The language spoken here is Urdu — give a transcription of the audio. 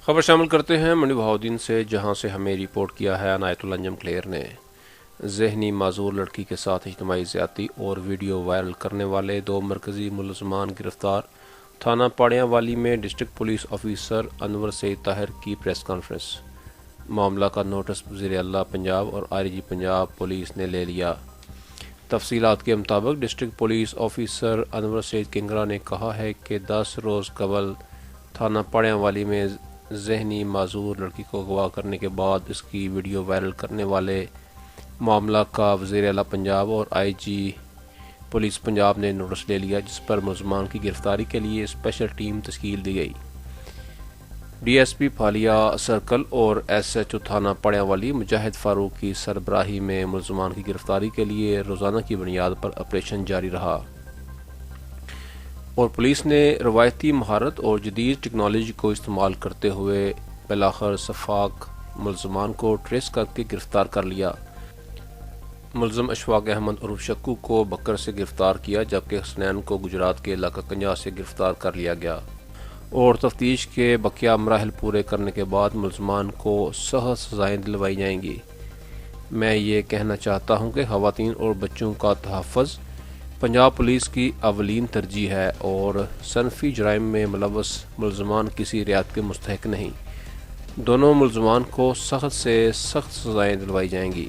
خبر شامل کرتے ہیں منڈی بہاؤدین سے، جہاں سے ہمیں رپورٹ کیا ہے عنایت اللہ انجم کلیر نے۔ ذہنی معذور لڑکی کے ساتھ اجتماعی زیادتی اور ویڈیو وائرل کرنے والے 2 مرکزی ملزمان گرفتار۔ تھانہ پاڑیاں والی میں ڈسٹرکٹ پولیس آفیسر انور سعید طاہر کی پریس کانفرنس۔ معاملہ کا نوٹس وزیر اعلیٰ پنجاب اور آئی جی پنجاب پولیس نے لے لیا۔ تفصیلات کے مطابق ڈسٹرکٹ پولیس آفیسر انور سعید کنگرا نے کہا ہے کہ 10 روز قبل تھانہ پاڑیاں والی میں ذہنی معذور لڑکی کو اغوا کرنے کے بعد اس کی ویڈیو وائرل کرنے والے معاملہ کا وزیر اعلیٰ پنجاب اور آئی جی پولیس پنجاب نے نوٹس لے لیا، جس پر ملزمان کی گرفتاری کے لیے اسپیشل ٹیم تشکیل دی گئی۔ ڈی ایس پی پھالیا سرکل اور ایس ایچ او تھانہ پاڑیاں والی مجاہد فاروق کی سربراہی میں ملزمان کی گرفتاری کے لیے روزانہ کی بنیاد پر آپریشن جاری رہا اور پولیس نے روایتی مہارت اور جدید ٹیکنالوجی کو استعمال کرتے ہوئے بالآخر شفاق ملزمان کو ٹریس کر کے گرفتار کر لیا۔ ملزم اشفاق احمد عرف شکو کو بکر سے گرفتار کیا، جبکہ حسنین کو گجرات کے علاقہ کنجا سے گرفتار کر لیا گیا اور تفتیش کے بقیہ مراحل پورے کرنے کے بعد ملزمان کو سخت سزائیں دلوائی جائیں گی۔ میں یہ کہنا چاہتا ہوں کہ خواتین اور بچوں کا تحفظ پنجاب پولیس کی اولین ترجیح ہے اور صنفی جرائم میں ملوث ملزمان کسی رعایت کے مستحق نہیں۔ دونوں ملزمان کو سخت سے سخت سزائیں دلوائی جائیں گی۔